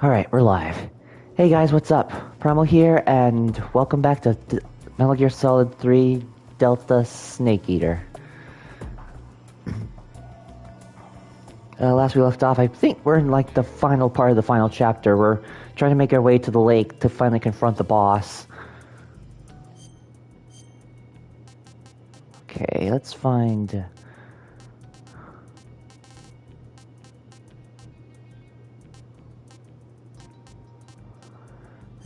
Alright, we're live. Hey guys, what's up? Primal here, and welcome back to Metal Gear Solid 3 Delta Snake Eater. Last we left off, I think we're in like the final part of the final chapter. We're trying to make our way to the lake to finally confront the boss. Okay, let's find...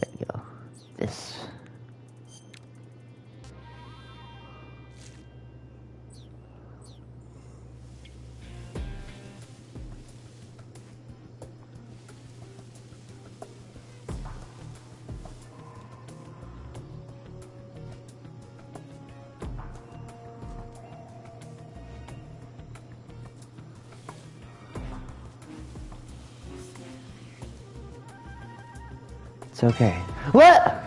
There you go. This... It's okay. What?!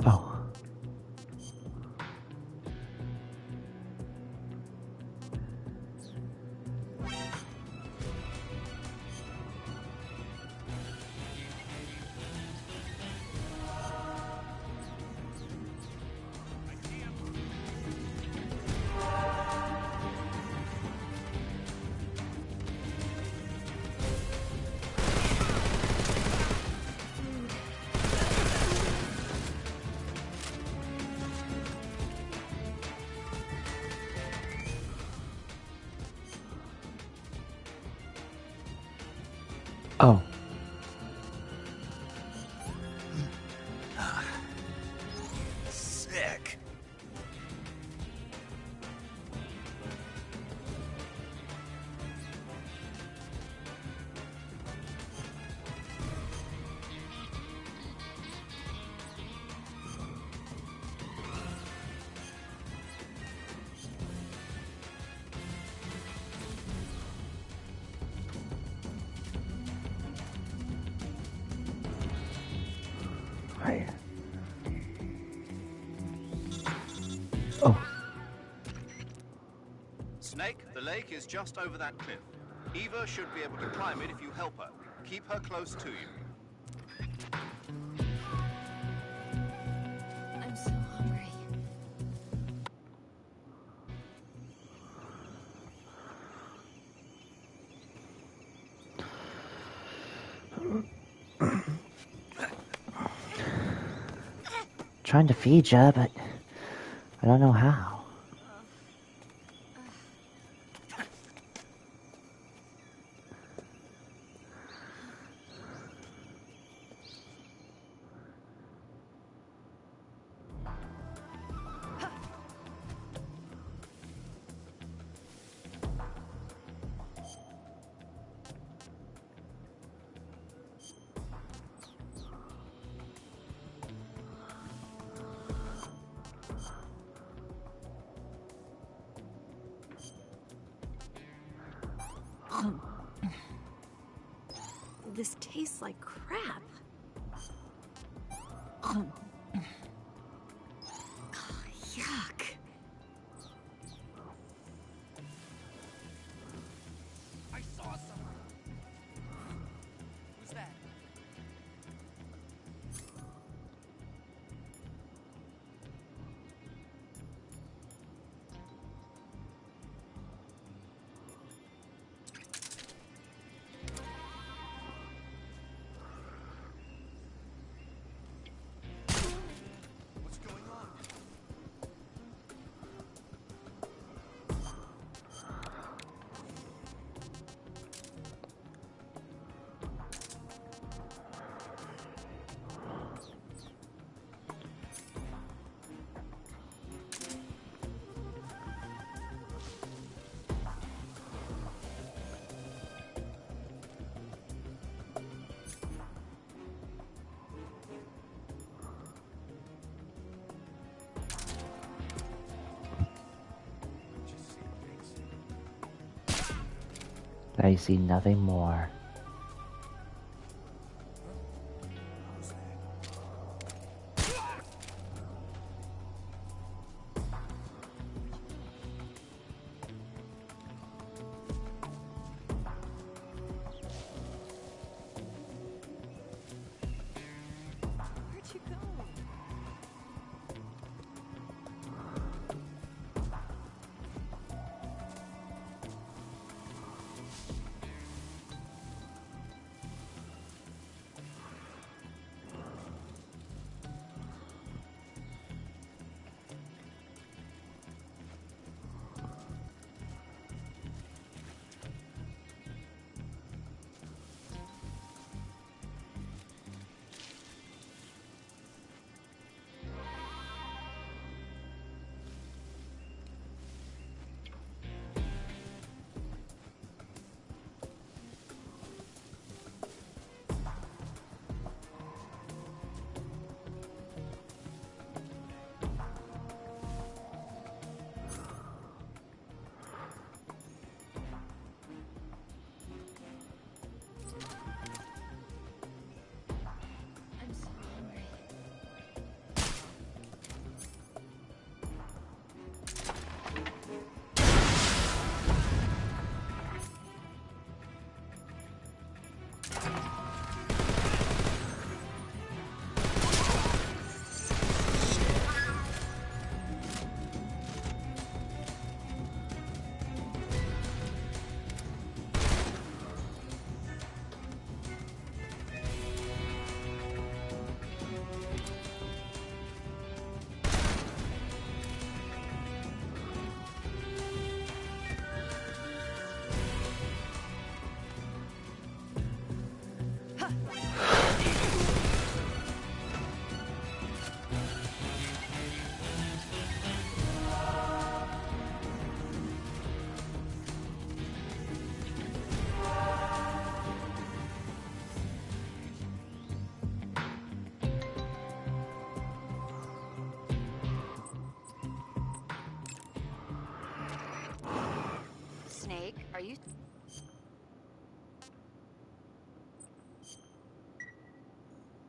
Oh. Oh. Sick. Right. Oh. Snake, the lake is just over that cliff. Eva should be able to climb it if you help her. Keep her close to you. I'm so hungry. Trying to feed ya, but I don't know how. This tastes like crap. Yuck. I saw someone. Who's that? I see nothing more. Where'd you go? I'm so hungry. Snake, are you...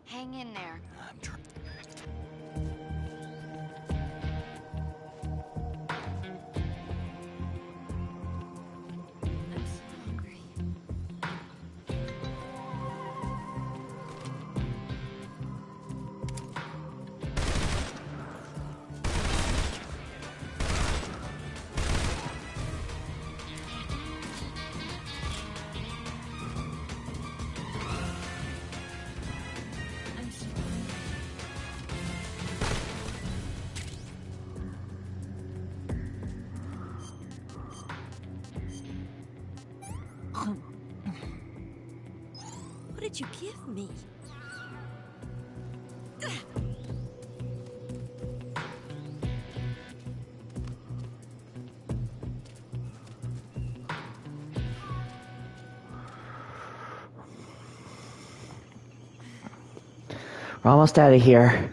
Hang in there. I'm so hungry. I'm so hungry. What did you give me? We're almost out of here.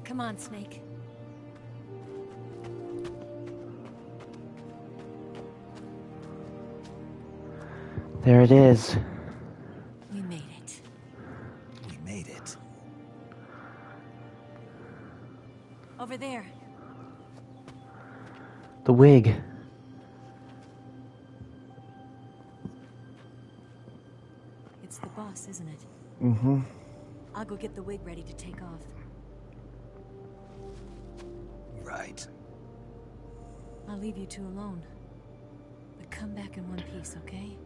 Come on, Snake. There it is. We made it. We made it. Over there. The wig. It's the boss, isn't it? Mm-hmm. I'll go get the wig ready to take off. Right. I'll leave you two alone. But come back in one piece, okay?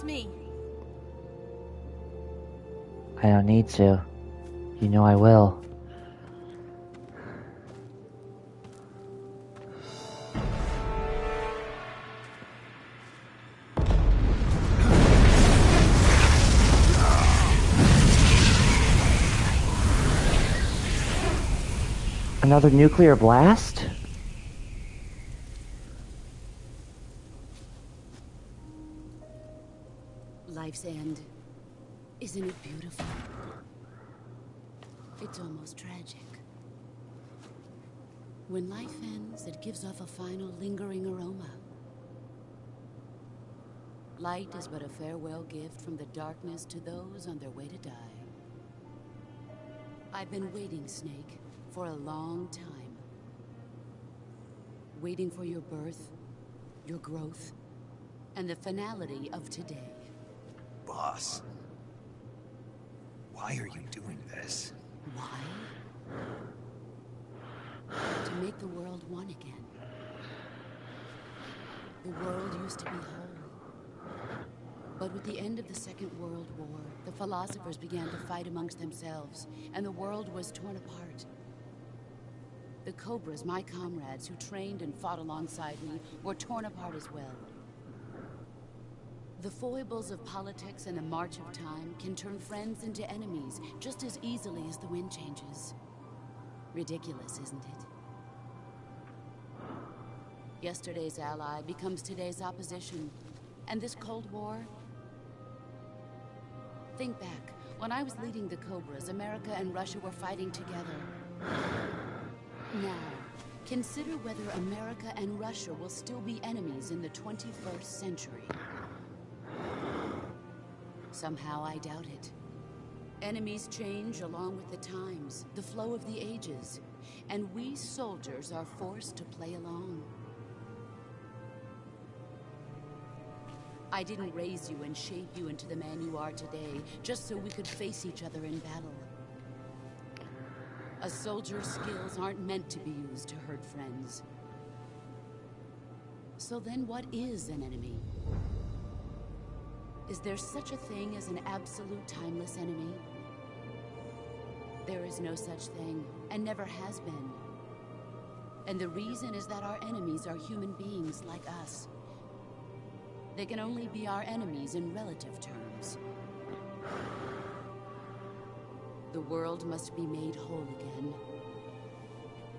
me. I don't need to. You know I will. Another nuclear blast? Life's end. Isn't it beautiful? It's almost tragic. When life ends, it gives off a final lingering aroma. Light is but a farewell gift from the darkness to those on their way to die. I've been waiting, Snake, for a long time. Waiting for your birth, your growth, and the finality of today. Boss. Why are you doing this? Why? To make the world one again. The world used to be whole. But with the end of the Second World War, the philosophers began to fight amongst themselves, and the world was torn apart. The Cobras, my comrades who trained and fought alongside me, were torn apart as well. The foibles of politics and the march of time can turn friends into enemies just as easily as the wind changes. Ridiculous, isn't it? Yesterday's ally becomes today's opposition. And this Cold War? Think back. When I was leading the Cobras, America and Russia were fighting together. Now, consider whether America and Russia will still be enemies in the 21st century. Somehow I doubt it. Enemies change along with the times, the flow of the ages, and we soldiers are forced to play along. I didn't raise you and shape you into the man you are today, just so we could face each other in battle. A soldier's skills aren't meant to be used to hurt friends. So then what is an enemy? Is there such a thing as an absolute timeless enemy? There is no such thing, and never has been. And the reason is that our enemies are human beings like us. They can only be our enemies in relative terms. The world must be made whole again.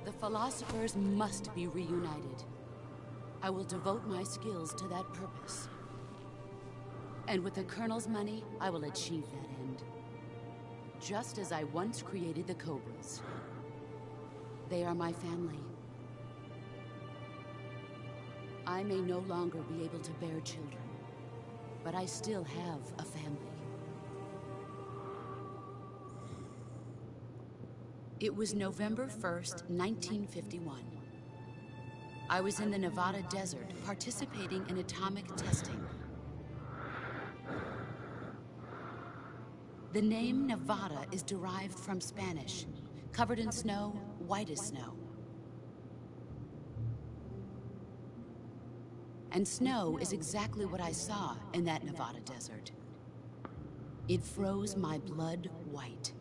The philosophers must be reunited. I will devote my skills to that purpose. And with the Colonel's money, I will achieve that end. Just as I once created the Cobras. They are my family. I may no longer be able to bear children, but I still have a family. It was November 1st, 1951. I was in the Nevada desert participating in atomic testing. The name Nevada is derived from Spanish, covered in snow, white as snow. And snow is exactly what I saw in that Nevada desert. It froze my blood white.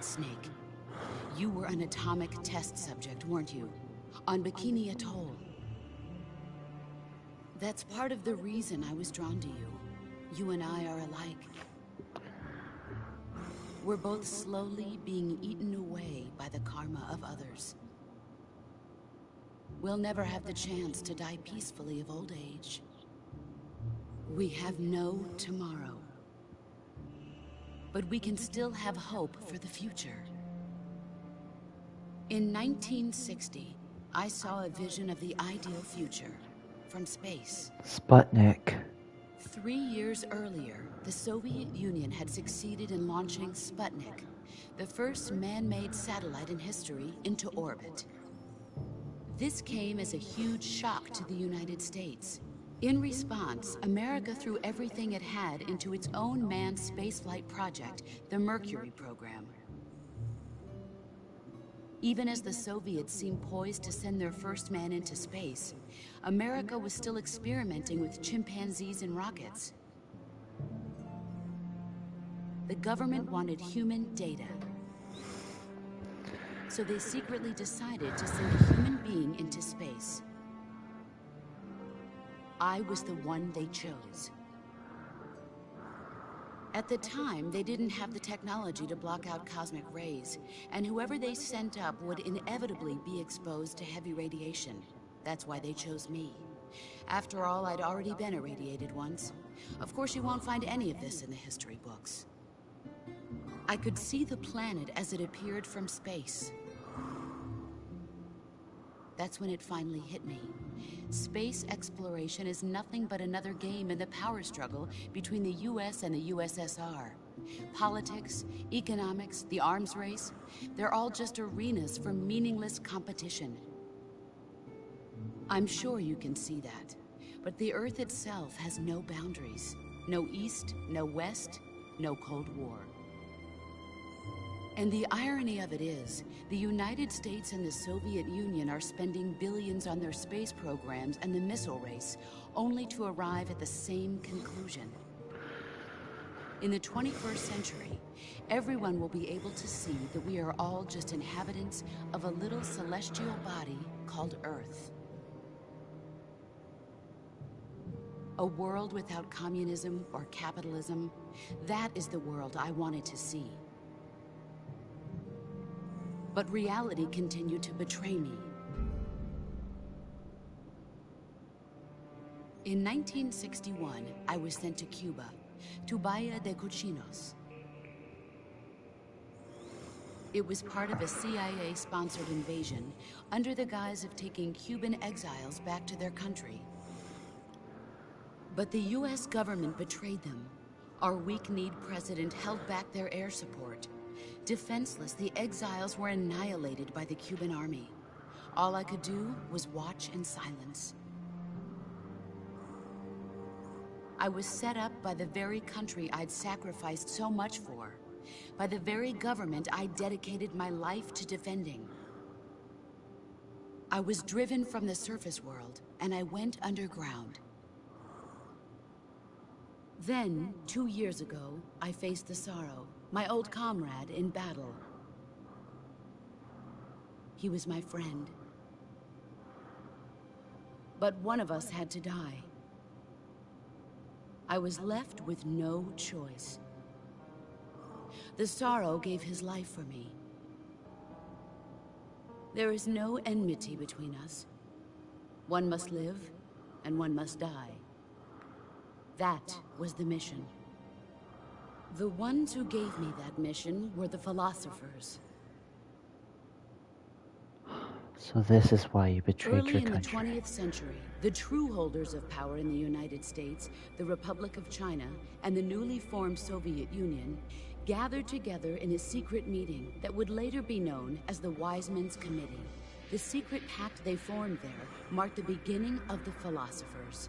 Snake, you were an atomic test subject, weren't you? On Bikini Atoll. That's part of the reason I was drawn to you. You and I are alike. We're both slowly being eaten away by the karma of others. We'll never have the chance to die peacefully of old age. We have no tomorrow. But we can still have hope for the future. In 1960, I saw a vision of the ideal future from space. Sputnik. 3 years earlier, the Soviet Union had succeeded in launching Sputnik, the first man-made satellite in history, into orbit. This came as a huge shock to the United States. In response, America threw everything it had into its own manned spaceflight project, the Mercury program. Even as the Soviets seemed poised to send their first man into space, America was still experimenting with chimpanzees and rockets. The government wanted human data. So they secretly decided to send a human being into space. I was the one they chose. At the time, they didn't have the technology to block out cosmic rays, and whoever they sent up would inevitably be exposed to heavy radiation. That's why they chose me. After all, I'd already been irradiated once. Of course, you won't find any of this in the history books. I could see the planet as it appeared from space. That's when it finally hit me. Space exploration is nothing but another game in the power struggle between the US and the USSR. Politics, economics, the arms race, they're all just arenas for meaningless competition. I'm sure you can see that, but the Earth itself has no boundaries. No East, no West, no Cold War. And the irony of it is, the United States and the Soviet Union are spending billions on their space programs and the missile race, only to arrive at the same conclusion. In the 21st century, everyone will be able to see that we are all just inhabitants of a little celestial body called Earth. A world without communism or capitalism, that is the world I wanted to see. But reality continued to betray me. In 1961, I was sent to Cuba, to Bahia de Cochinos. It was part of a CIA-sponsored invasion under the guise of taking Cuban exiles back to their country. But the US government betrayed them. Our weak-kneed president held back their air support. Defenseless, the exiles were annihilated by the Cuban army. All I could do was watch in silence. I was set up by the very country I'd sacrificed so much for, by the very government I dedicated my life to defending. I was driven from the surface world, and I went underground. Then, 2 years ago, I faced the Sorrow, my old comrade in battle. He was my friend. But one of us had to die. I was left with no choice. The Sorrow gave his life for me. There is no enmity between us. One must live, and one must die. That was the mission. The ones who gave me that mission were the philosophers. So this is why you betrayed your Early in the country. 20th century, the true holders of power in the United States, the Republic of China, and the newly formed Soviet Union gathered together in a secret meeting that would later be known as the Wiseman's Committee. The secret pact they formed there marked the beginning of the philosophers.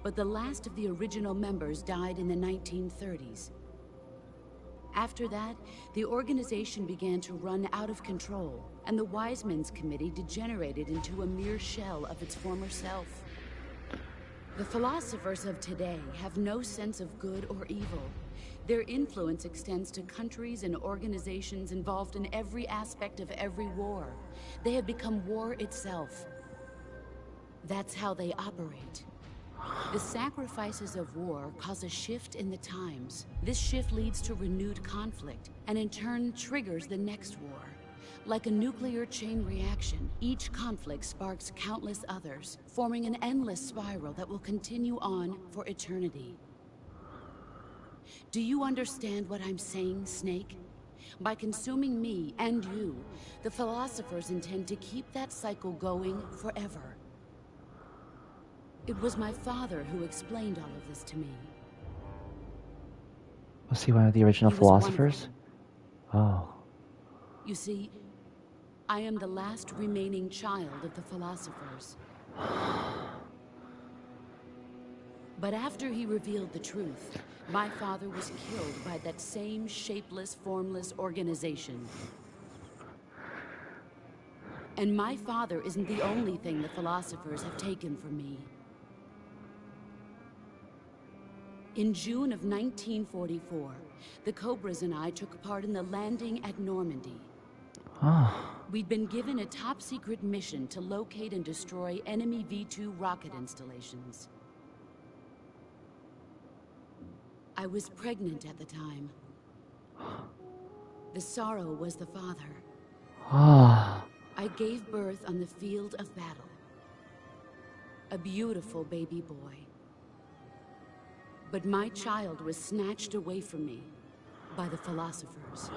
But the last of the original members died in the 1930s. After that, the organization began to run out of control, and the Wiseman's Committee degenerated into a mere shell of its former self. The philosophers of today have no sense of good or evil. Their influence extends to countries and organizations involved in every aspect of every war. They have become war itself. That's how they operate. The sacrifices of war cause a shift in the times. This shift leads to renewed conflict, and in turn triggers the next war. Like a nuclear chain reaction, each conflict sparks countless others, forming an endless spiral that will continue on for eternity. Do you understand what I'm saying, Snake? By consuming me and you, the philosophers intend to keep that cycle going forever. It was my father who explained all of this to me. Was he one of the original He was one of philosophers? them. Oh. You see, I am the last remaining child of the philosophers. But after he revealed the truth, my father was killed by that same shapeless, formless organization. And my father isn't the only thing the philosophers have taken from me. In June of 1944, the Cobras and I took part in the landing at Normandy. We'd been given a top-secret mission to locate and destroy enemy V-2 rocket installations. I was pregnant at the time. The sorrow was the father. I gave birth on the field of battle. A beautiful baby boy. But my child was snatched away from me by the philosophers.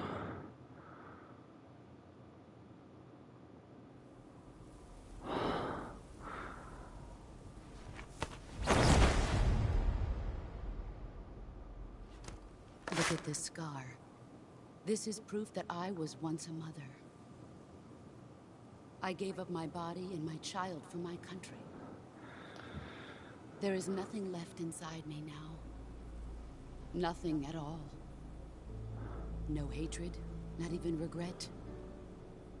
Look at this scar. This is proof that I was once a mother. I gave up my body and my child for my country. There is nothing left inside me now. Nothing at all. No hatred, not even regret.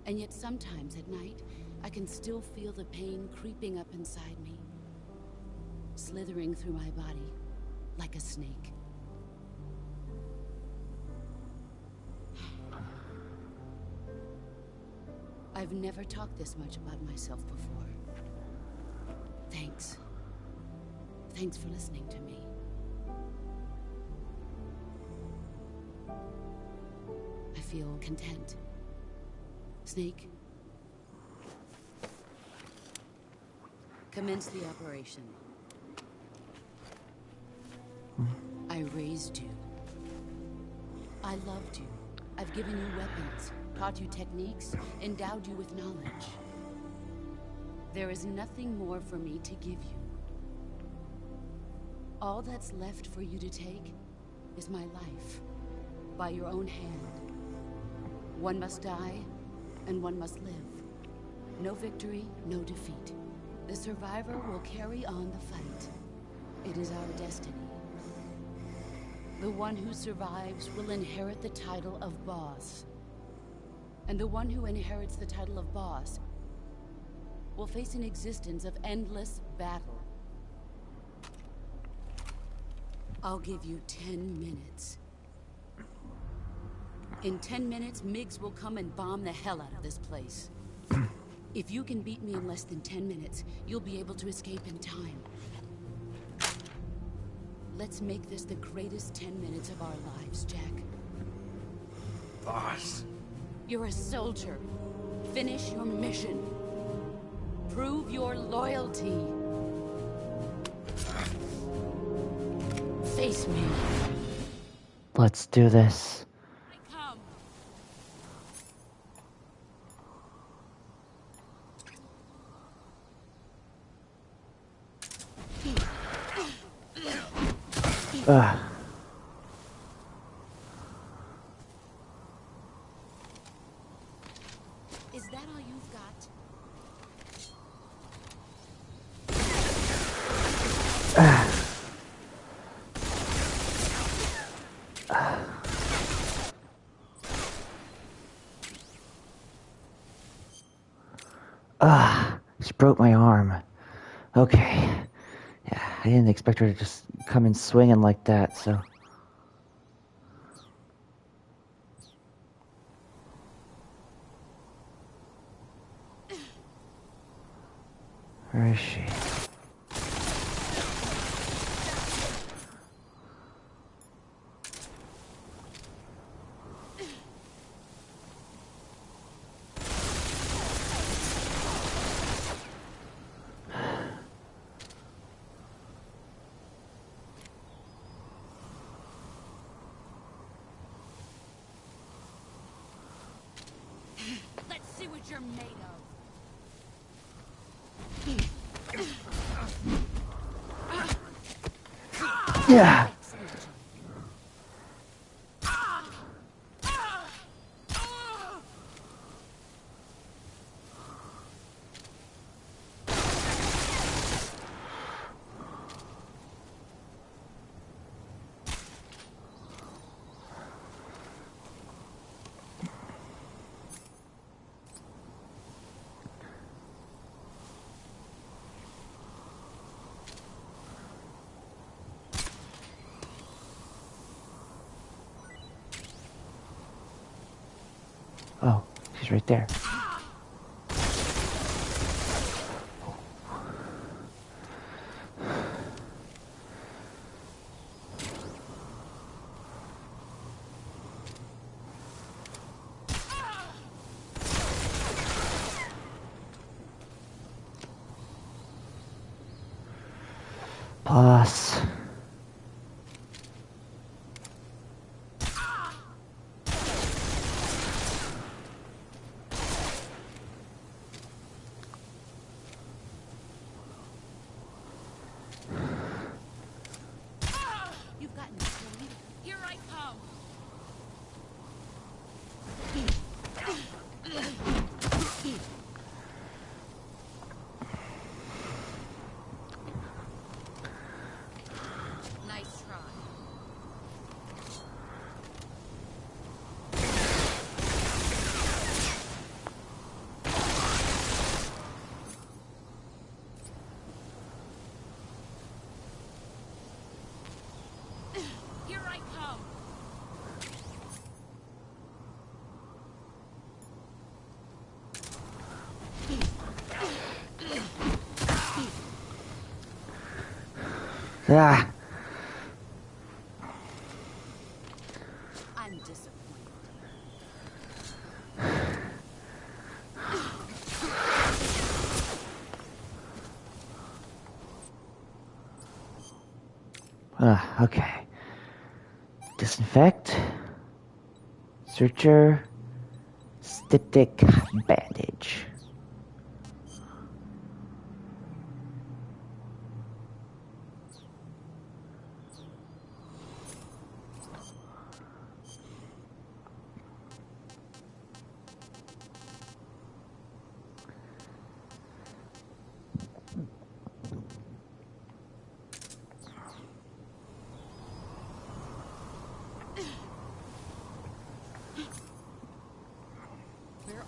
And yet sometimes at night, I can still feel the pain creeping up inside me, slithering through my body like a snake. I've never talked this much about myself before. Thanks. Thanks for listening to me. I feel content. Snake, commence the operation. I raised you. I loved you. I've given you weapons, taught you techniques, endowed you with knowledge. There is nothing more for me to give you. All that's left for you to take is my life, by your own hand. One must die, and one must live. No victory, no defeat. The survivor will carry on the fight. It is our destiny. The one who survives will inherit the title of boss. And the one who inherits the title of boss will face an existence of endless battle. I'll give you 10 minutes. In 10 minutes, MiGs will come and bomb the hell out of this place. If you can beat me in less than 10 minutes, you'll be able to escape in time. Let's make this the greatest 10 minutes of our lives, Jack. Boss. You're a soldier. Finish your mission. Prove your loyalty. Face me. Let's do this. Come. Ugh. Is that all you've got? She broke my arm. Okay. Yeah, I didn't expect her to just come in swinging like that, so... Where is she? Let's see what you're made of. Yeah. was right there. Boss. You've gotten this, Billy. Here I come. Nice try. Here I come. Ah. I'm disappointed. Okay. Disinfect. Searcher. Styptic bandage. Where are you?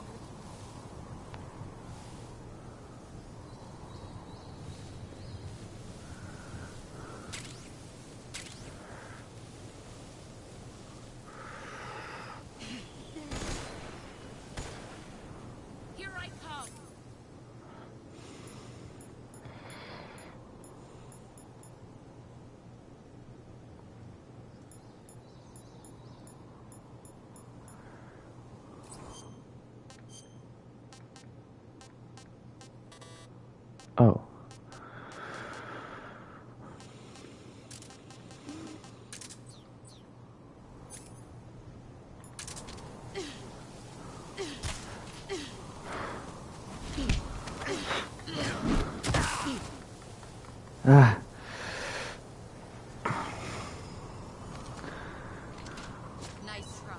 Here I come. Oh. Ah. Nice try.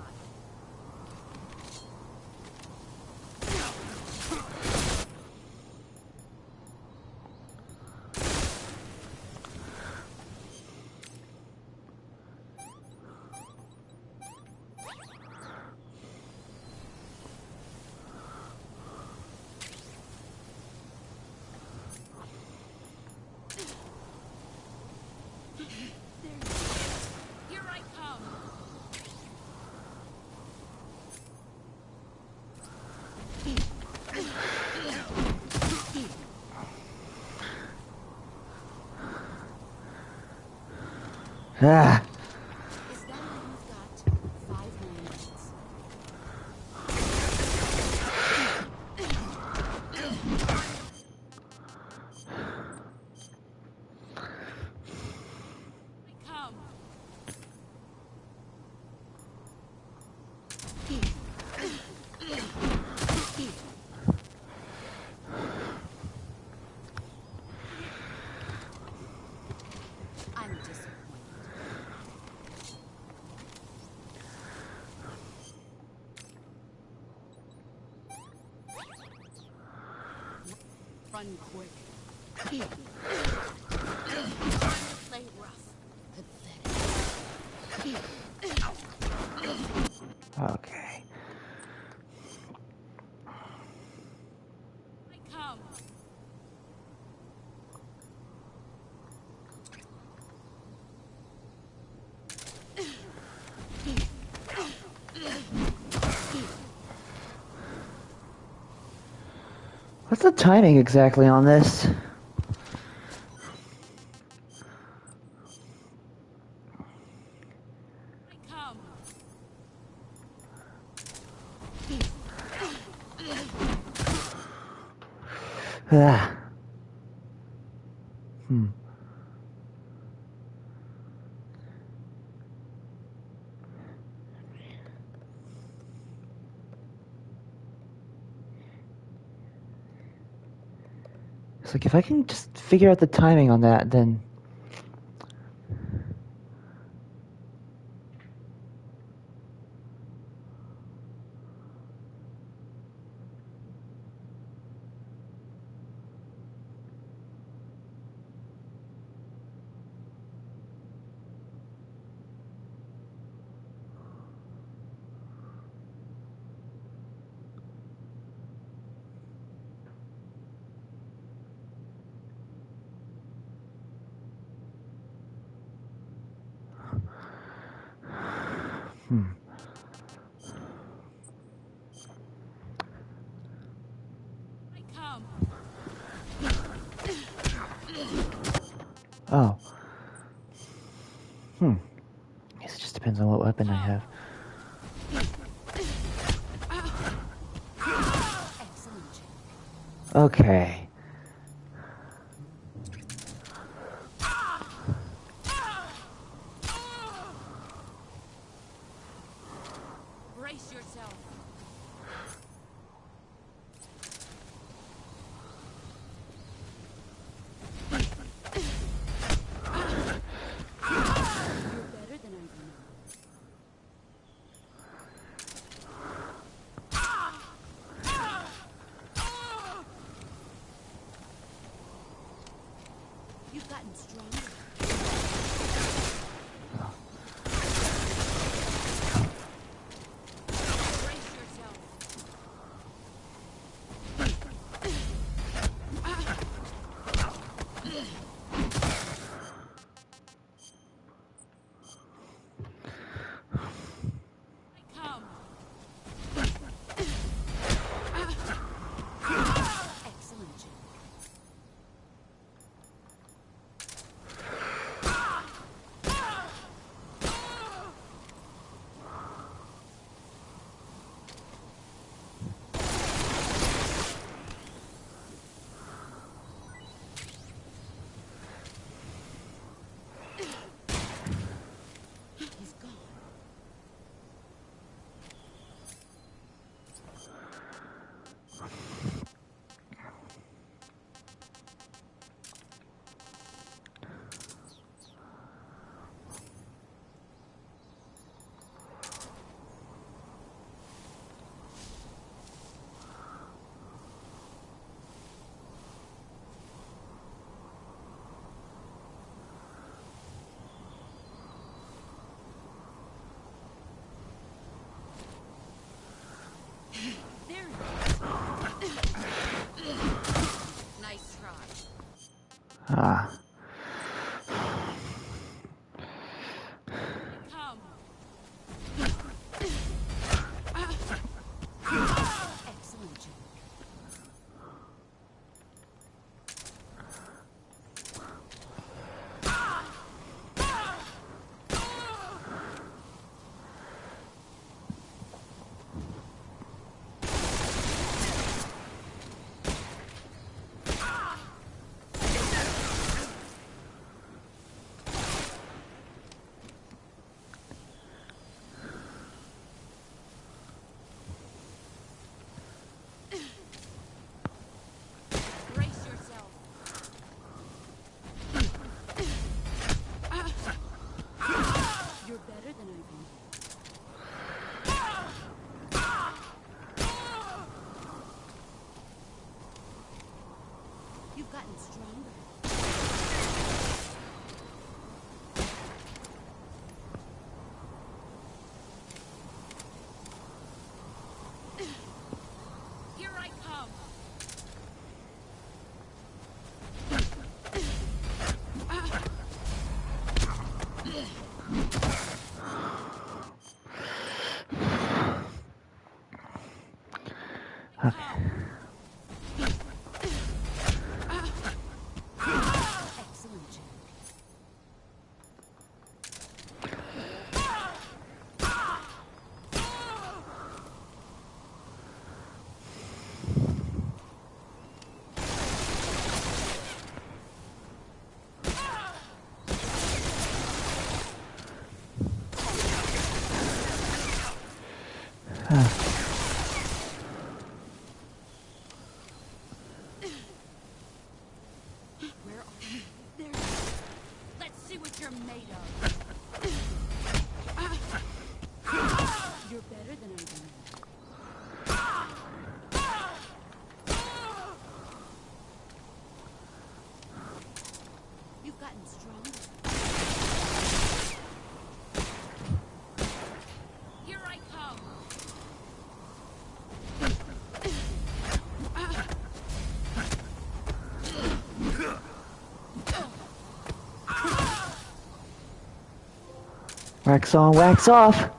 Here I come. Ah. Is that all you've got? 5 more minutes. Come. I'm disappointed. Run quick. Play rough. Pathetic. Okay. I come. the timing exactly on this? Come. Ah. It's like if I can just figure out the timing on that, then... Come. Oh. Guess it just depends on what weapon I have. Excellent. Okay. Brace yourself. You're better than I remember. Where are you? There. Let's see what you're made of. You're better than I am. You've gotten stronger. Here I come. Wax on, wax off!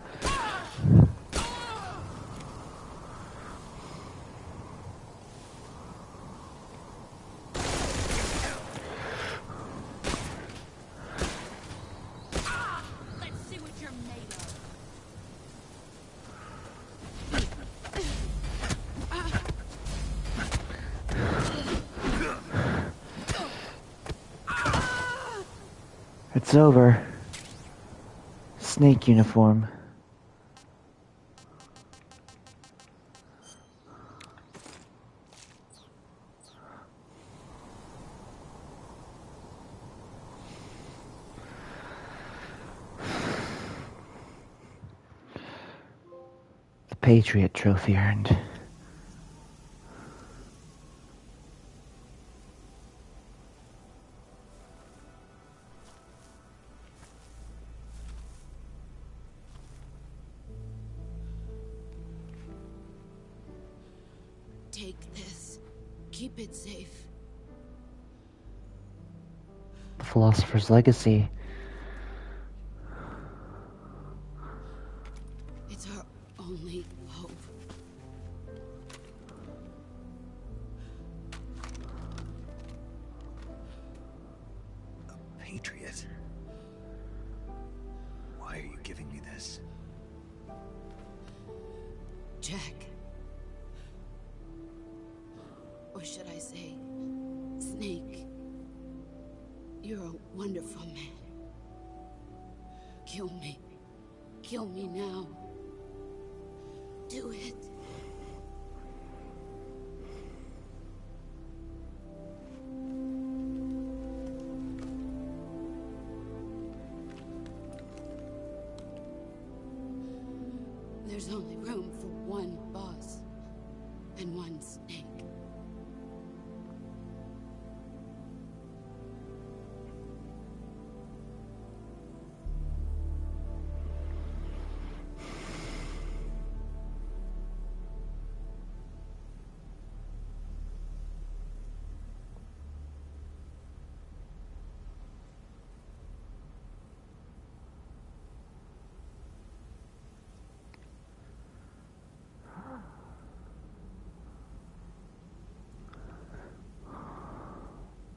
Let's see what you're made of. It's over. Snake uniform. The Patriot trophy earned. Take this. Keep it safe. The Philosopher's Legacy. It's our only hope. A patriot? Why are you giving me this? Jack. Or should I say, Snake. You're a wonderful man. Kill me. Kill me now. Do it. There's only room for one boss and one snake.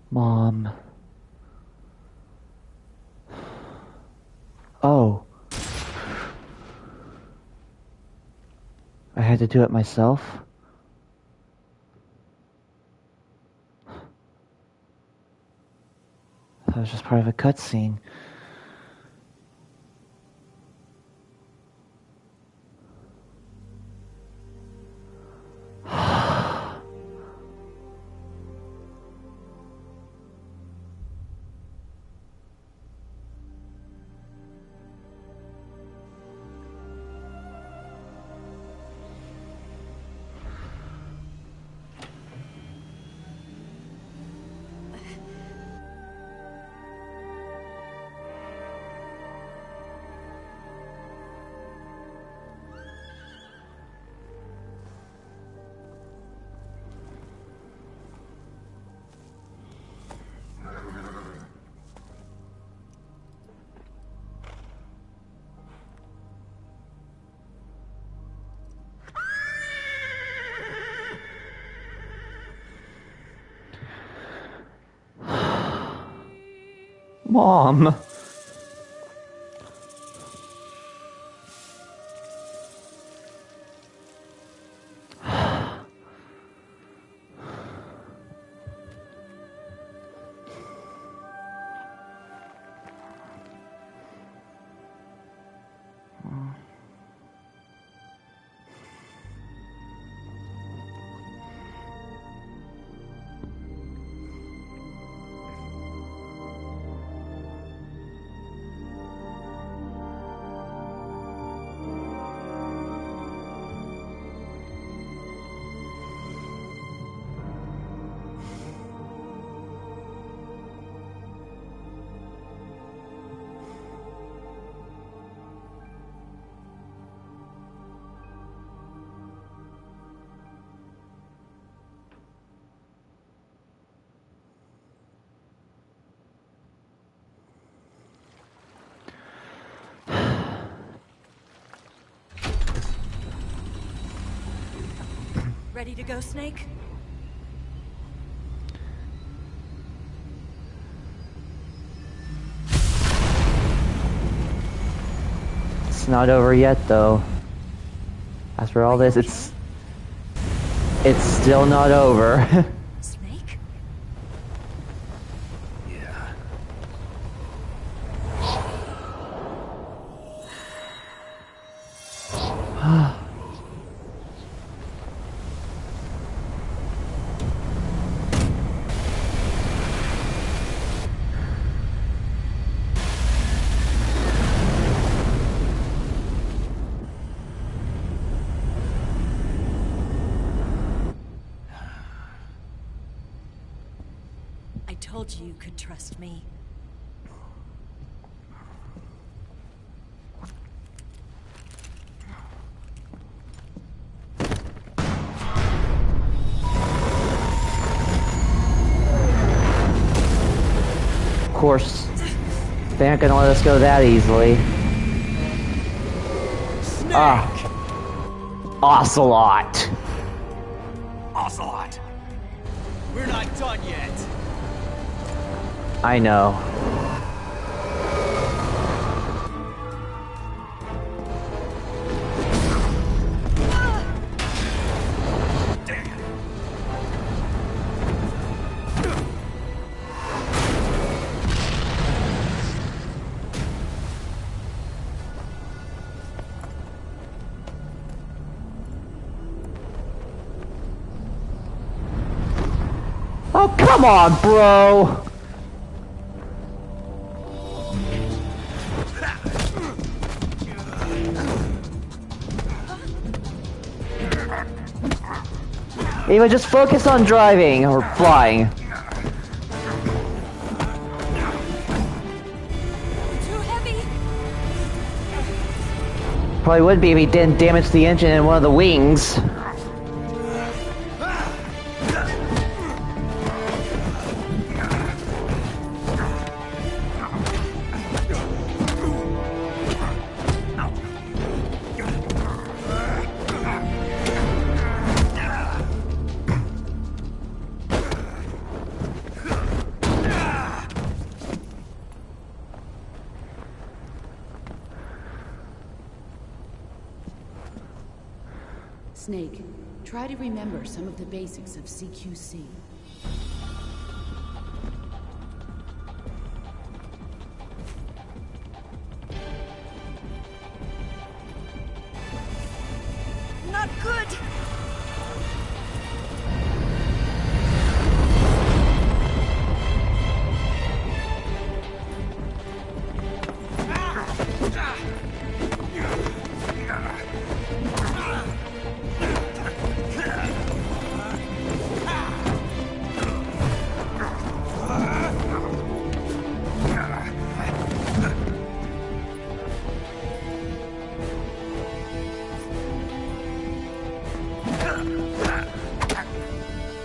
Mom. Oh. I had to do it myself? That was just part of a cutscene. Mom. Ready to go, Snake? It's not over yet, though. After all this, it's still not over. Snake? Yeah. I told you you could trust me. Of course, they aren't gonna let us go that easily. Ah, Ocelot. Ocelot! We're not done yet! I know. Oh, come on, bro! Ava, just focus on driving or flying. Too heavy! Probably would be if he didn't damage the engine in one of the wings. Snake, try to remember some of the basics of CQC. Not good!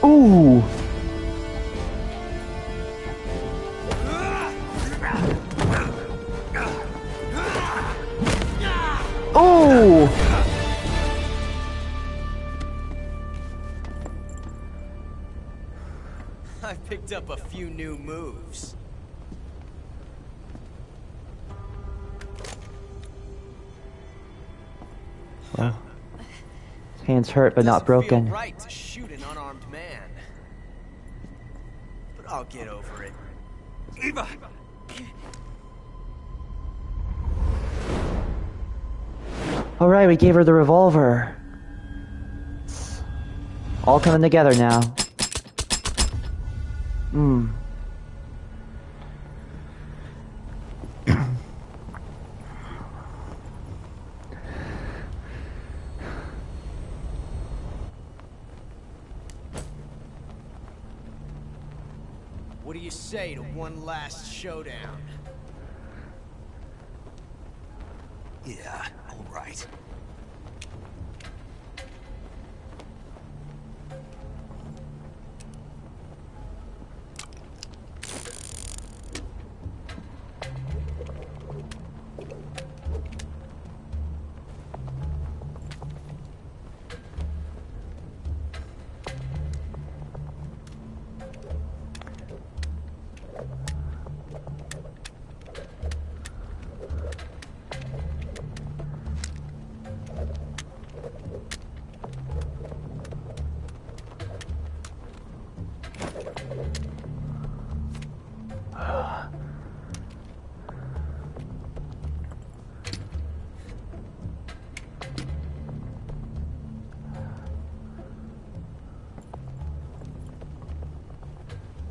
Ooh! Ooh! I picked up a few new moves. Well, his hands hurt but not Doesn't feel broken. right to shoot an unarmed man. But I'll get over it. Eva! Alright, we gave her the revolver. It's all coming together now. Hmm. What do you say to one last showdown? Yeah, all right.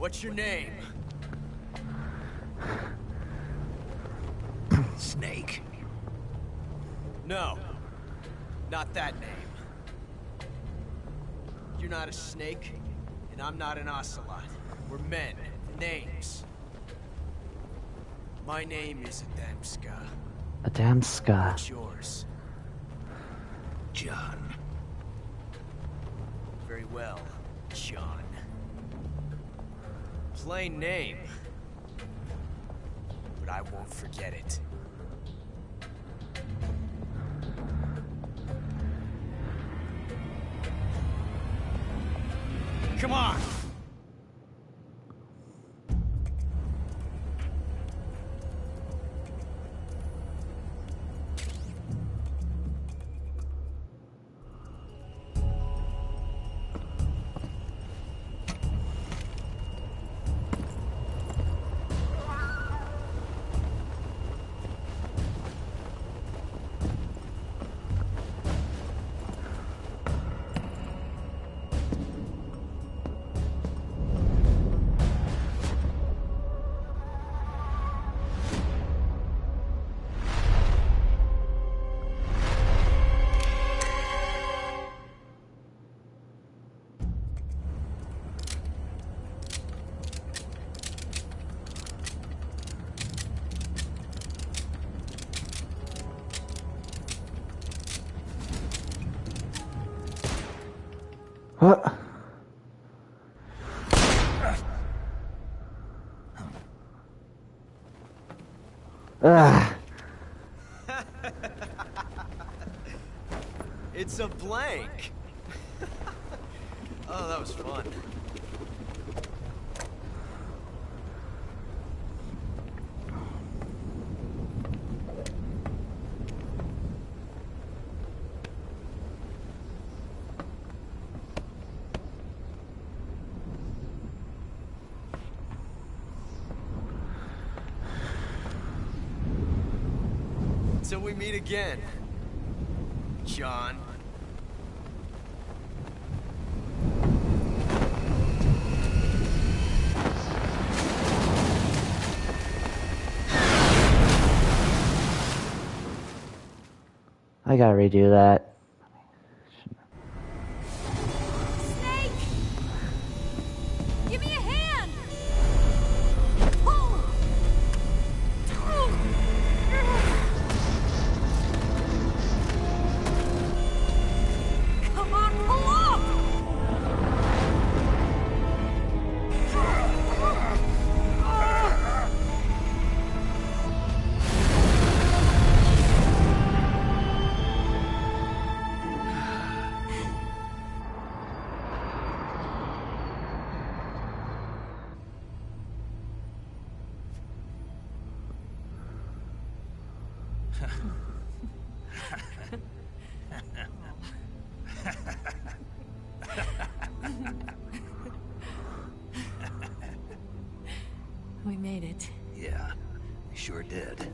What's your name? Snake. No. Not that name. You're not a snake, and I'm not an ocelot. We're men. Names. My name is Adamska. Adamska. What's yours? John. Very well, John. Plain name. But I won't forget it. Come on! What? Ugh. It's a blank. Oh, that was fun. Till we meet again, John. I gotta redo that. Snake! Give me a hand! Pull! Come on, pull up! We made it. Yeah, we sure did.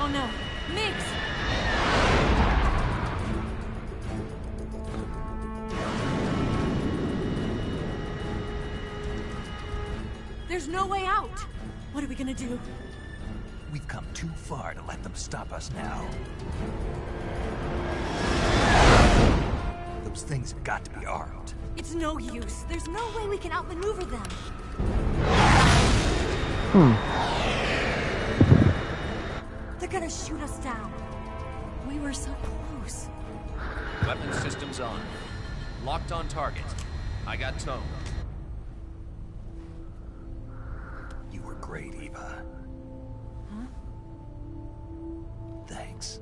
Oh no, Miggs! There's no way out! What are we gonna do? We've come too far to let them stop us now. Those things have got to be armed. It's no use. There's no way we can outmaneuver them. They're gonna shoot us down. We were so close. Weapon systems on. Locked on target. I got tone. You were great, Eva. Huh? Thanks.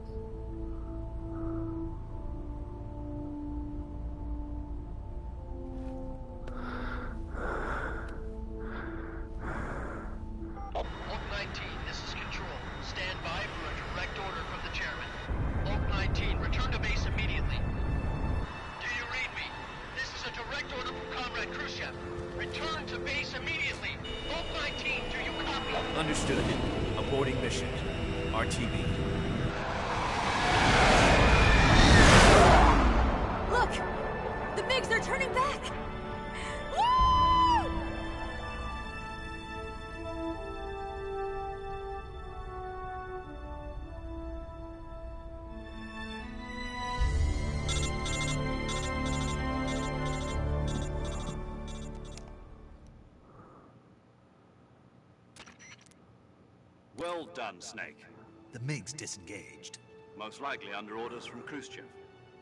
Understood. Aborting mission. RTB. Look! The MiGs are turning back! Woo! Well done, Snake. The MiGs disengaged. Most likely under orders from Khrushchev.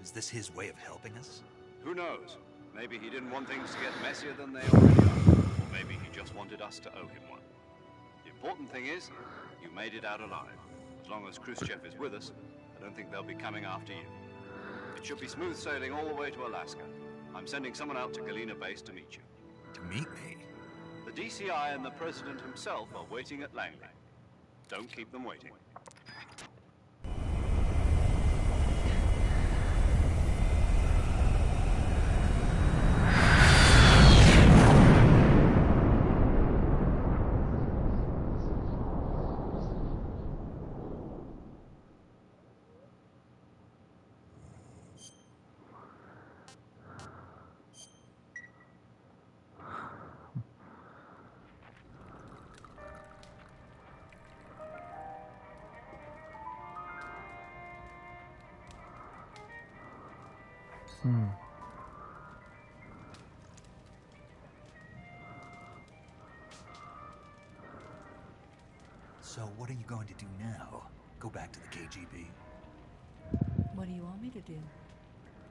Is this his way of helping us? Who knows? Maybe he didn't want things to get messier than they already are. Or maybe he just wanted us to owe him one. The important thing is, you made it out alive. As long as Khrushchev is with us, I don't think they'll be coming after you. It should be smooth sailing all the way to Alaska. I'm sending someone out to Galena Base to meet you. To meet me? The DCI and the President himself are waiting at Langley. Don't keep them waiting. So what are you going to do now? Go back to the KGB? What do you want me to do?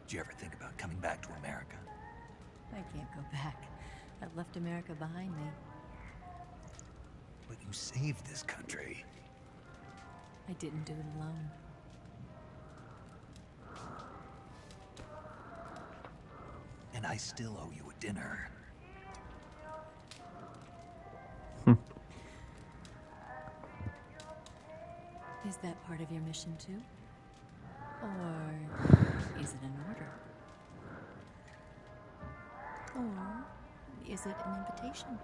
Did you ever think about coming back to America? I can't go back. I've left America behind me. But you saved this country. I didn't do it alone. And I still owe you a dinner. Is that part of your mission too? Or is it an order? Or is it an invitation?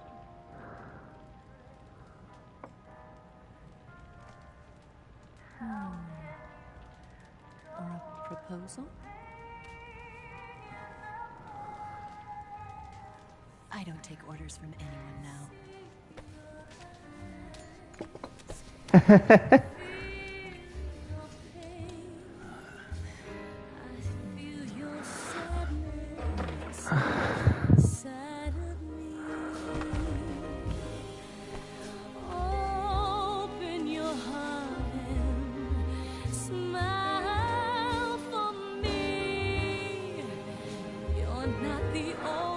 Or a proposal? I don't take orders from anyone now.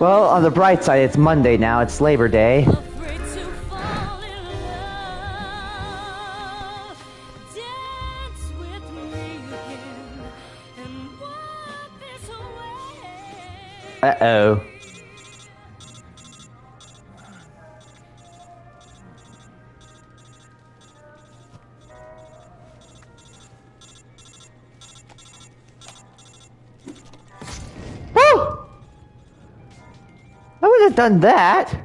Well, on the bright side, it's Monday now. It's Labor Day. Uh-oh. Woo! I would have done that.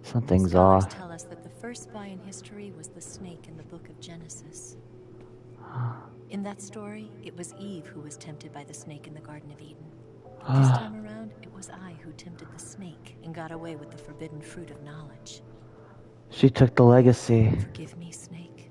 Something's Scholars off. tell us that the first spy in history was the snake in the book of Genesis. In that story, it was Eve who was tempted by the snake in the Garden of Eden. This time around, it was I who tempted the snake and got away with the forbidden fruit of knowledge. She took the legacy. Forgive me, Snake.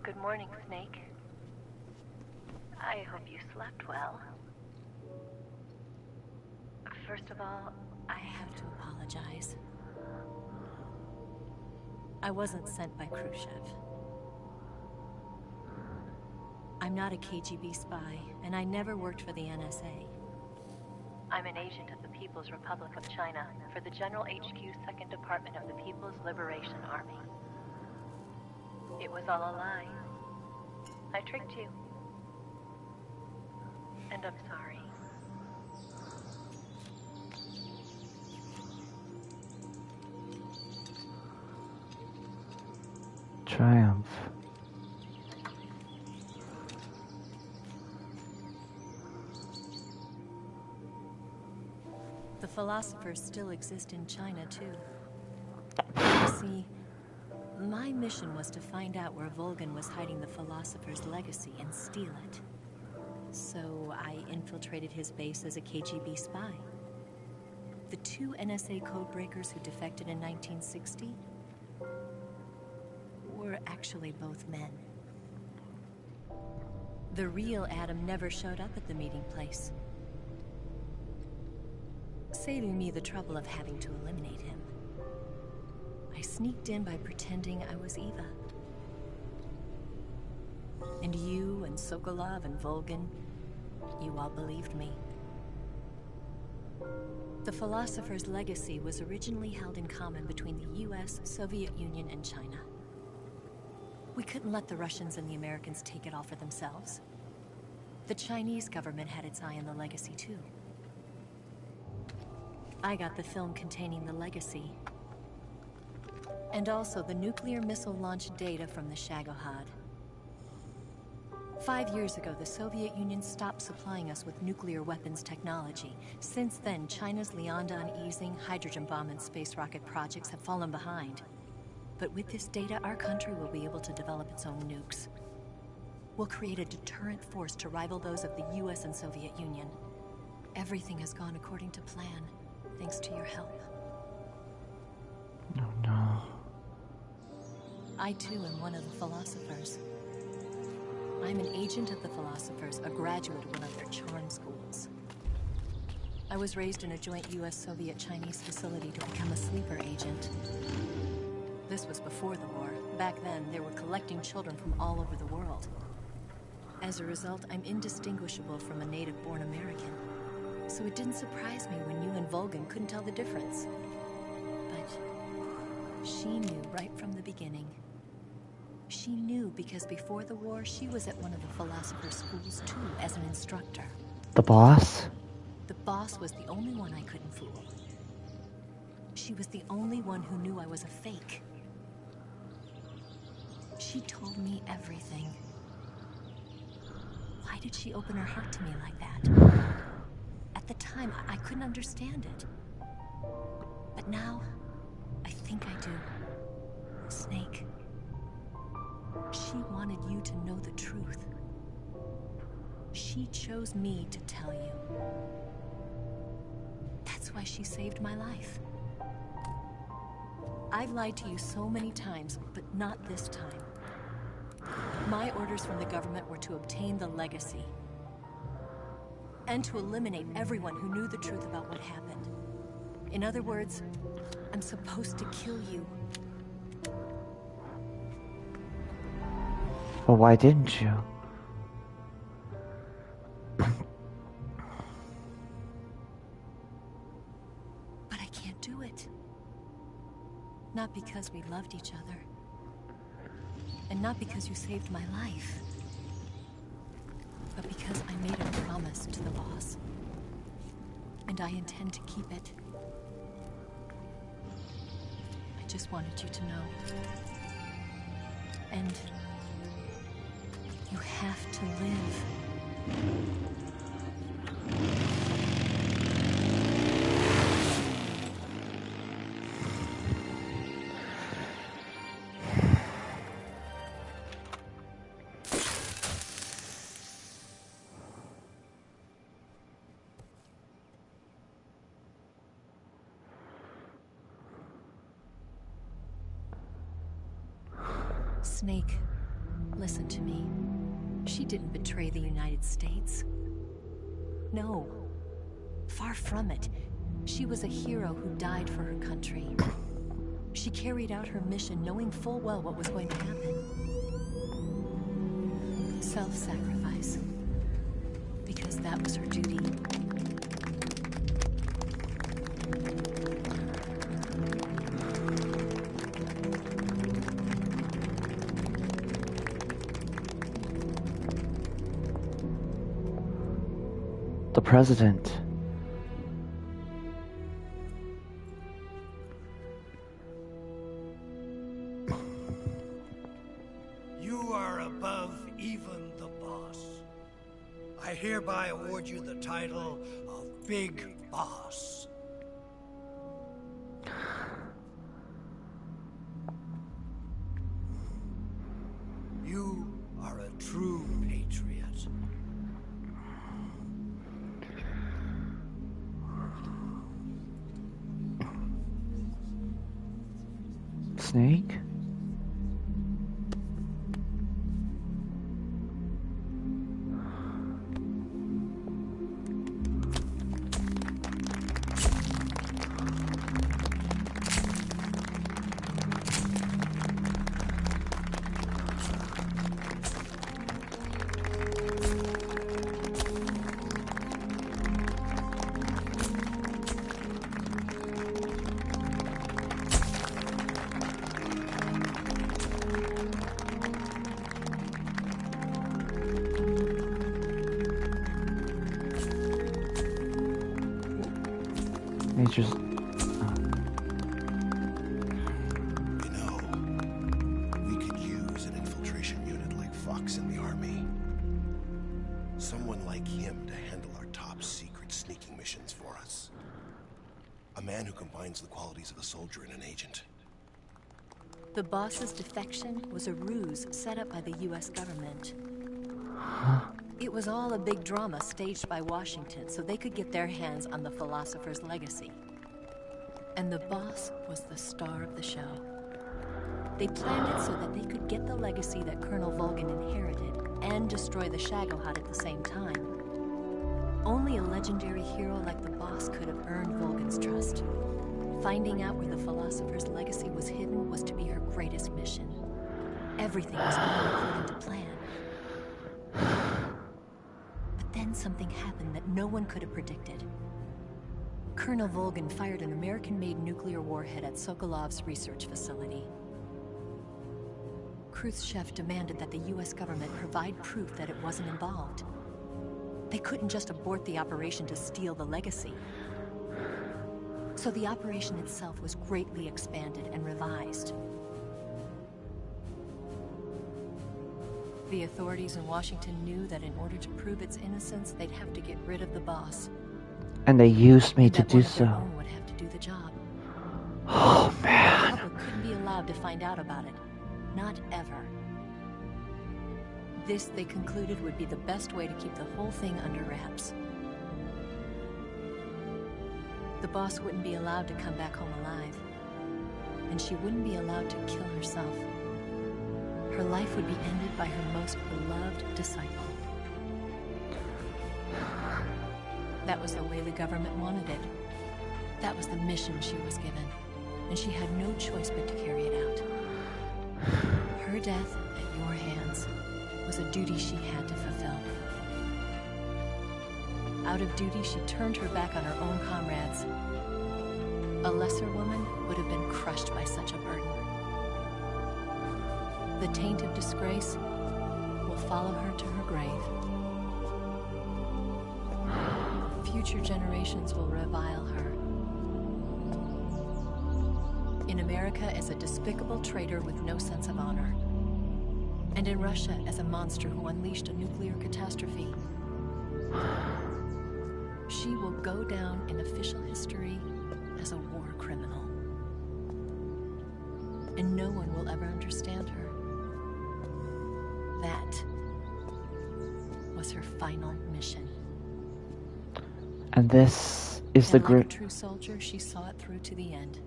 Good morning, Snake. I hope you slept well. First of all, I have to apologize. I wasn't sent by Khrushchev. I'm not a KGB spy, and I never worked for the NSA. I'm an agent of the People's Republic of China for the General HQ 2nd Department of the People's Liberation Army. It was all a lie. I tricked you. And I'm sorry. Triumph. The philosophers still exist in China, too. You see, my mission was to find out where Volgin was hiding the philosopher's legacy and steal it. So I infiltrated his base as a KGB spy. The 2 NSA codebreakers who defected in 1960 were actually both men. The real Adam never showed up at the meeting place, saving me the trouble of having to eliminate him. I sneaked in by pretending I was Eva. And you and Sokolov and Volgin, you all believed me. The philosopher's legacy was originally held in common between the US, Soviet Union, and China. We couldn't let the Russians and the Americans take it all for themselves. The Chinese government had its eye on the legacy, too. I got the film containing the legacy, and also the nuclear missile launch data from the Shagohod. 5 years ago, the Soviet Union stopped supplying us with nuclear weapons technology. Since then, China's Liaodong easing, hydrogen bomb, and space rocket projects have fallen behind. But with this data, our country will be able to develop its own nukes. We'll create a deterrent force to rival those of the US and Soviet Union. Everything has gone according to plan, thanks to your help. Oh no. I too am one of the philosophers. I'm an agent of the philosophers, a graduate of one of their charm schools. I was raised in a joint US-Soviet-Chinese facility to become a sleeper agent. This was before the war. Back then, they were collecting children from all over the world. As a result, I'm indistinguishable from a native-born American. So it didn't surprise me when you and Volgin couldn't tell the difference. But she knew right from the beginning. She knew because before the war, she was at one of the philosopher's schools too, as an instructor. The boss? The boss was the only one I couldn't fool. She was the only one who knew I was a fake. She told me everything. Why did she open her heart to me like that? At the time, I couldn't understand it. But now, I think I do. Snake. She wanted you to know the truth. She chose me to tell you. That's why she saved my life. I've lied to you so many times, but not this time. My orders from the government were to obtain the legacy. And to eliminate everyone who knew the truth about what happened. In other words, I'm supposed to kill you. Well, why didn't you? But I can't do it. Not because we loved each other. And not because you saved my life. But because I made a promise to the boss. And I intend to keep it. I just wanted you to know. And you have to live. Snake, Listen to me. She didn't betray the United States. No. Far from it. She was a hero who died for her country. She carried out her mission knowing full well what was going to happen. Self-sacrifice. Because that was her duty. The president. You are above even the boss. I hereby award you the title of Big Boss. You are a true patriot. Snake? Nature's... You know, we could use an infiltration unit like Fox in the army. Someone like him to handle our top secret sneaking missions for us. A man who combines the qualities of a soldier and an agent. The boss's defection was a ruse set up by the US government. It was all a big drama staged by Washington so they could get their hands on the philosopher's legacy. And the boss was the star of the show. They planned it so that they could get the legacy that Colonel Volgin inherited and destroy the Shagohod at the same time. Only a legendary hero like the boss could have earned Volgin's trust. Finding out where the philosopher's legacy was hidden was to be her greatest mission. Everything was going according to plan. But then something happened that no one could have predicted. Colonel Volgin fired an American-made nuclear warhead at Sokolov's research facility. Khrushchev demanded that the US government provide proof that it wasn't involved. They couldn't just abort the operation to steal the legacy. So the operation itself was greatly expanded and revised. The authorities in Washington knew that in order to prove its innocence, they'd have to get rid of the boss. And they used me to That do one of their so. own would have to do the job. Oh, The man. public couldn't be allowed to find out about it. Not ever. This, they concluded, would be the best way to keep the whole thing under wraps. The boss wouldn't be allowed to come back home alive. And she wouldn't be allowed to kill herself. Her life would be ended by her most beloved disciple. That was the way the government wanted it. That was the mission she was given. And she had no choice but to carry it out. Her death at your hands was a duty she had to fulfill. Out of duty, she turned her back on her own comrades. A lesser woman would have been crushed by such a burden. The taint of disgrace will follow her to her grave. Future generations will revile her. In America as a despicable traitor with no sense of honor. And in Russia as a monster who unleashed a nuclear catastrophe. She will go down in official history as a war criminal. And no one will ever understand her. That was her final mission. And this is the And like a group. true soldier, she saw it through to the end.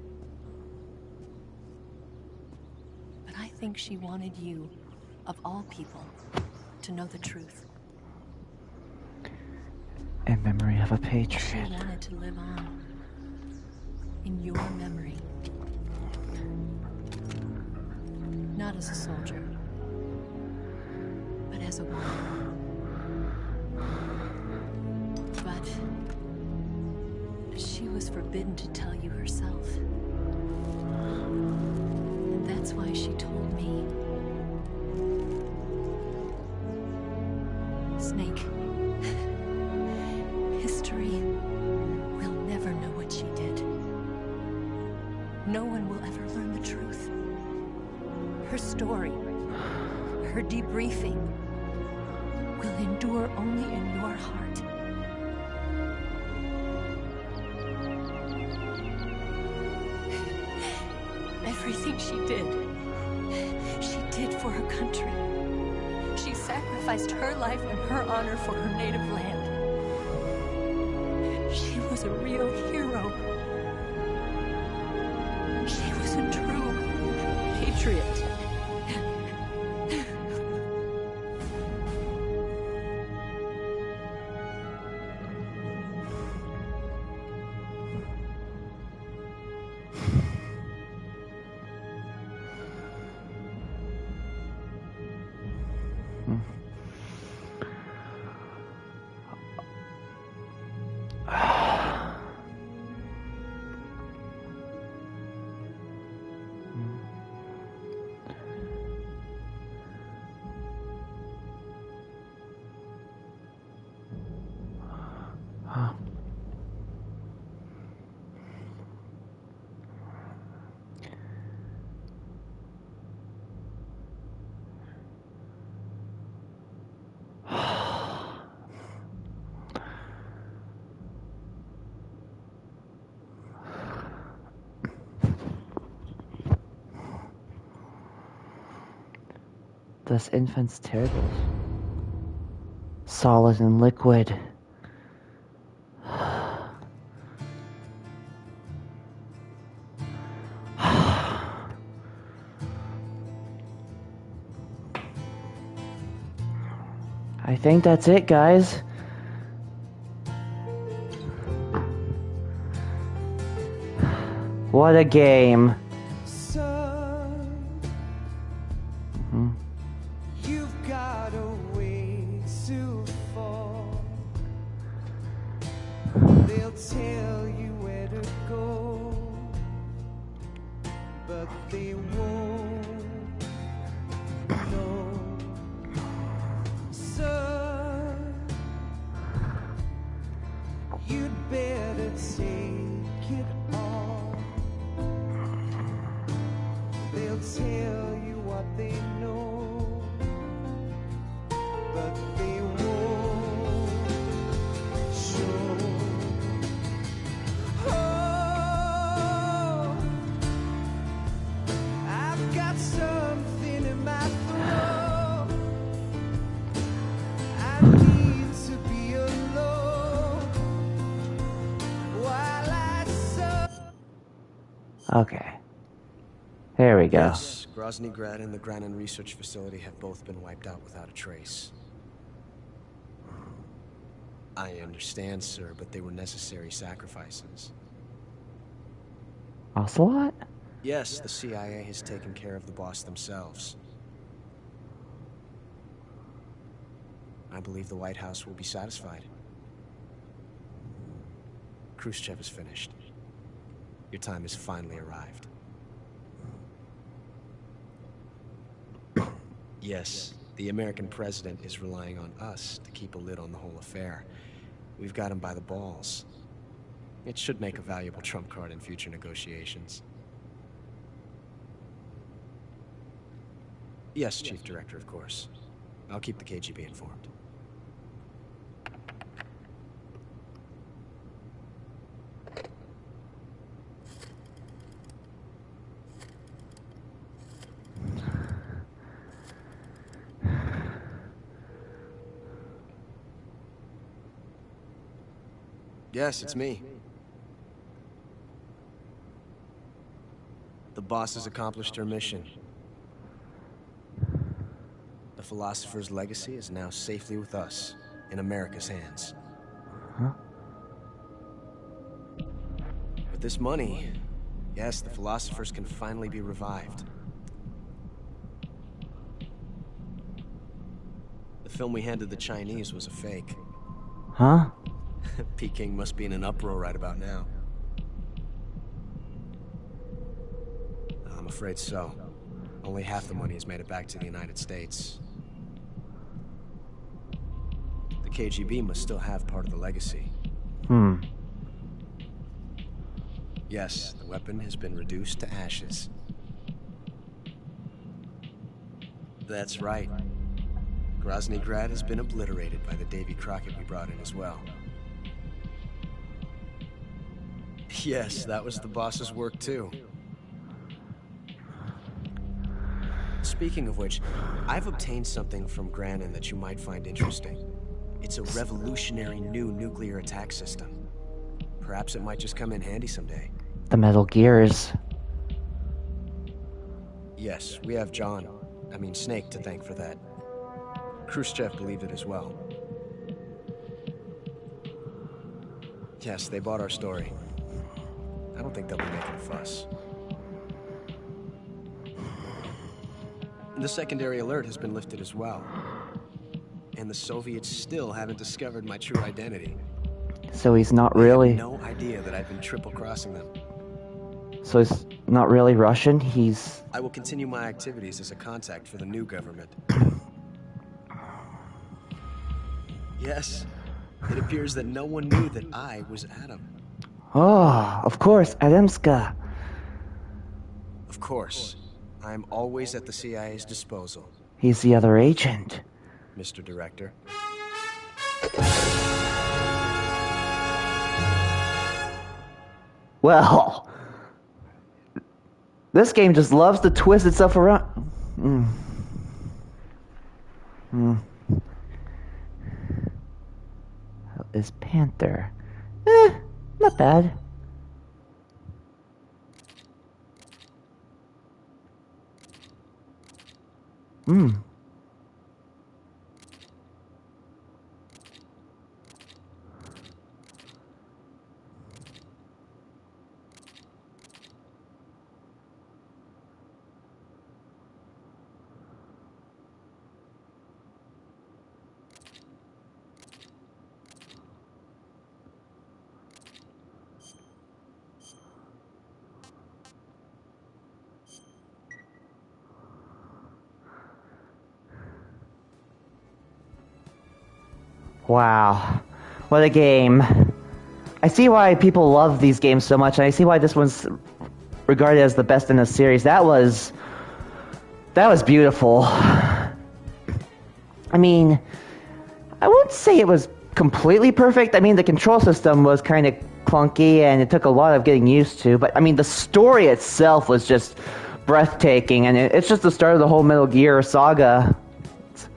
But I think she wanted you of all people, to know the truth. In memory of a She patriot. wanted to live on. In your memory. Not as a soldier, but as a woman. But she was forbidden to tell you herself. And that's why she told me. Snake, history will never know what she did. No one will ever learn the truth. Her story, her debriefing, will endure only in your heart. Everything she did for her country. She sacrificed her life and her honor for her native land. She was a real hero. She was a true patriot. This infant's terrible. Solid and liquid. I think that's it, guys. What a game. You've got a ways to fall. They'll tell you where to go, but they won't know. Son, you'd better take it all. They'll tell you what they know, but they won't show. Oh, I've got something in my throat. I need to be alone while I suffer. Okay. There we go. Yes, Grozny Grad and the Granin Research Facility have both been wiped out without a trace. I understand, sir, but they were necessary sacrifices. Ocelot? Yes, the CIA has taken care of the boss themselves. I believe the White House will be satisfied. Khrushchev is finished. Your time has finally arrived. Yes, the American president is relying on us to keep a lid on the whole affair. We've got him by the balls. It should make a valuable trump card in future negotiations. Yes, Chief Director, of course. I'll keep the KGB informed. Yes, it's me. The boss has accomplished her mission. Philosopher's legacy is now safely with us, in America's hands. Huh? With this money, yes, the Philosophers can finally be revived. The film we handed the Chinese was a fake. Huh? Peking must be in an uproar right about now. I'm afraid so. Only half the money has made it back to the United States. The KGB must still have part of the legacy. Yes, the weapon has been reduced to ashes. That's right. Grozny Grad has been obliterated by the Davy Crockett we brought in as well. Yes, that was the boss's work too. Speaking of which, I've obtained something from Granin that you might find interesting. It's a revolutionary new nuclear attack system. Perhaps it might just come in handy someday. The Metal Gears. Yes, we have Snake to thank for that. Khrushchev believed it as well. Yes, they bought our story. I don't think they'll be making a fuss. The secondary alert has been lifted as well. And the Soviets still haven't discovered my true identity. So he's not really... They have no idea that I've been triple-crossing them. So he's not really Russian? He's... I will continue my activities as a contact for the new government. Yes, it appears that no one knew that I was Adam. Oh, of course, Adamska. Of course. I am always at the CIA's disposal. He's the other agent. Mr. Director. Well, this game just loves to twist itself around. How is Panther? Not bad. Wow, what a game. I see why people love these games so much, and I see why this one's regarded as the best in the series. That was beautiful. I mean, I wouldn't say it was completely perfect. I mean, the control system was kind of clunky, and it took a lot of getting used to, but I mean, the story itself was just breathtaking, and it's just the start of the whole Metal Gear saga. It's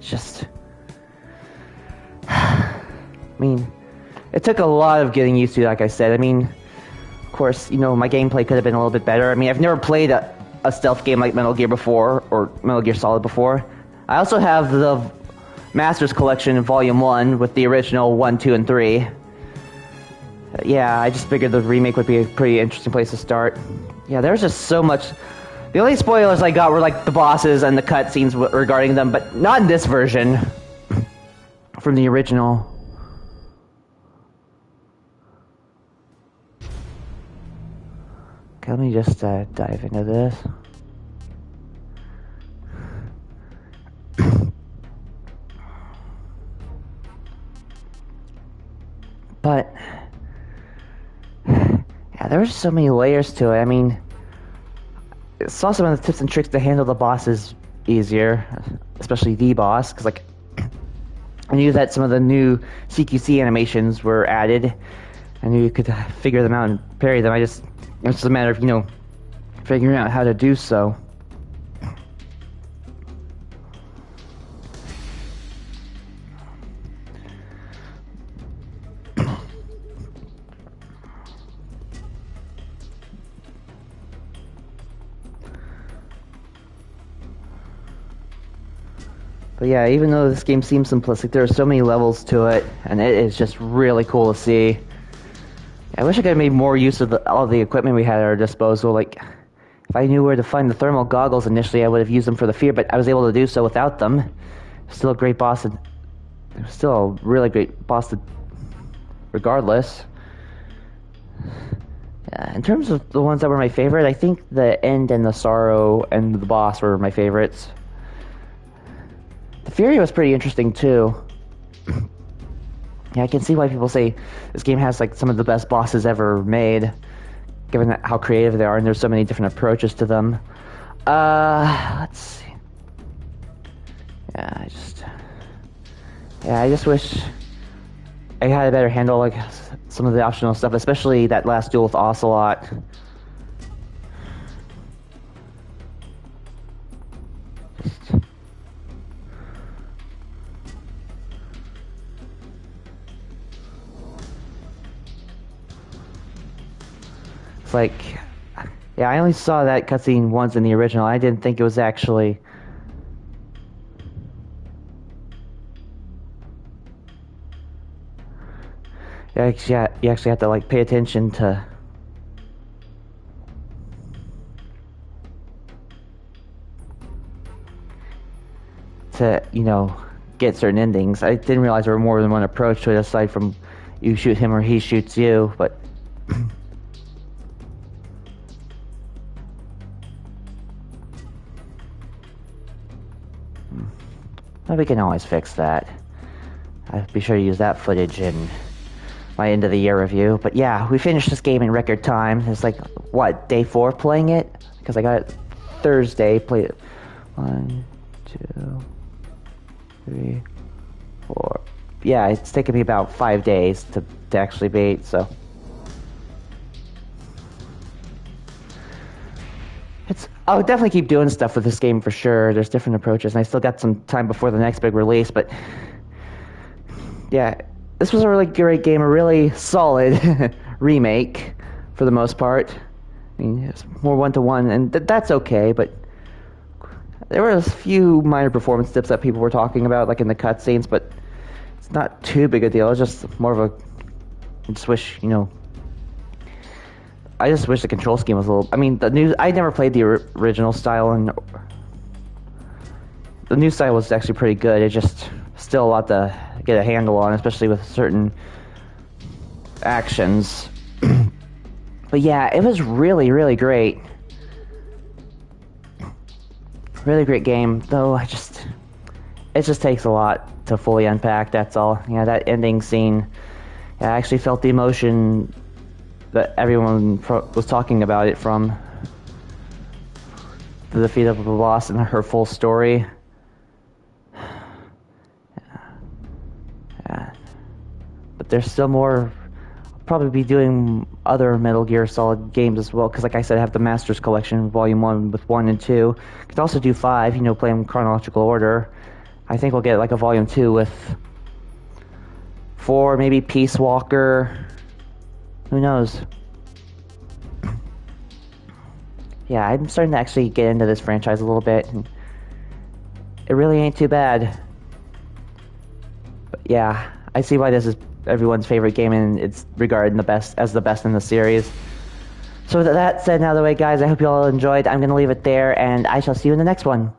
just... I mean, it took a lot of getting used to, like I said. I mean, of course, you know, my gameplay could have been a little bit better. I mean, I've never played a stealth game like Metal Gear before, or Metal Gear Solid before. I also have the Masters Collection Volume 1 with the original 1, 2, and 3. Yeah, I just figured the remake would be a pretty interesting place to start. Yeah, there's just so much... The only spoilers I got were like the bosses and the cutscenes regarding them, but not in this version. From the original. Okay, let me just dive into this. But yeah, there were so many layers to it. I mean, I saw some of the tips and tricks to handle the bosses easier, especially the boss, because like I knew that some of the new CQC animations were added. I knew you could figure them out and parry them. It's just a matter of, you know, figuring out how to do so. But yeah, even though this game seems simplistic, there are so many levels to it, and it is just really cool to see. I wish I could have made more use of all the equipment we had at our disposal. Like, if I knew where to find the thermal goggles initially, I would have used them for the fear, but I was able to do so without them. Still a great boss, and still a really great boss regardless. Yeah, in terms of the ones that were my favorite, I think the end and the sorrow and the boss were my favorites. The Fury was pretty interesting too. Yeah, I can see why people say this game has like some of the best bosses ever made, given how creative they are, and there's so many different approaches to them. Let's see. Yeah, I just wish I had a better handle like some of the optional stuff, especially that last duel with Ocelot. It's like, yeah, I only saw that cutscene once in the original. I didn't think it was actually... You actually have to like pay attention to get certain endings. I didn't realize there were more than one approach to it aside from you shoot him or he shoots you, but well, we can always fix that. I'll be sure to use that footage in my end of the year review. But yeah, we finished this game in record time. It's like, what, day 4 playing it? Because I got it Thursday, played it 1, 2, 3, 4. Yeah, it's taken me about 5 days to actually beat, so. I'll definitely keep doing stuff with this game for sure. There's different approaches, and I still got some time before the next big release, but yeah, this was a really great game, a really solid remake for the most part. I mean, it's more one-to-one, and that's okay, but there were a few minor performance dips that people were talking about, like in the cutscenes, but it's not too big a deal. It's just more of a... I just wish the control scheme was a little... I mean, I never played the original style, and the new style was actually pretty good. It just still a lot to get a handle on, especially with certain actions. But yeah, it was really, really great. Really great game, though it just takes a lot to fully unpack, that's all. Yeah, that ending scene, I actually felt the emotion that everyone was talking about it from. The defeat of the boss and her full story. Yeah. But there's still more. I'll probably be doing other Metal Gear Solid games as well, because like I said, I have the Masters Collection, Volume 1 with 1 and 2. Could also do 5, play them in chronological order. I think we'll get like a Volume 2 with 4, maybe Peace Walker. Who knows? Yeah, I'm starting to actually get into this franchise a little bit, and it really ain't too bad. But yeah, I see why this is everyone's favorite game, and it's regarded as the best in the series. So with that said, out of the way, guys, I hope you all enjoyed. I'm going to leave it there, and I shall see you in the next one.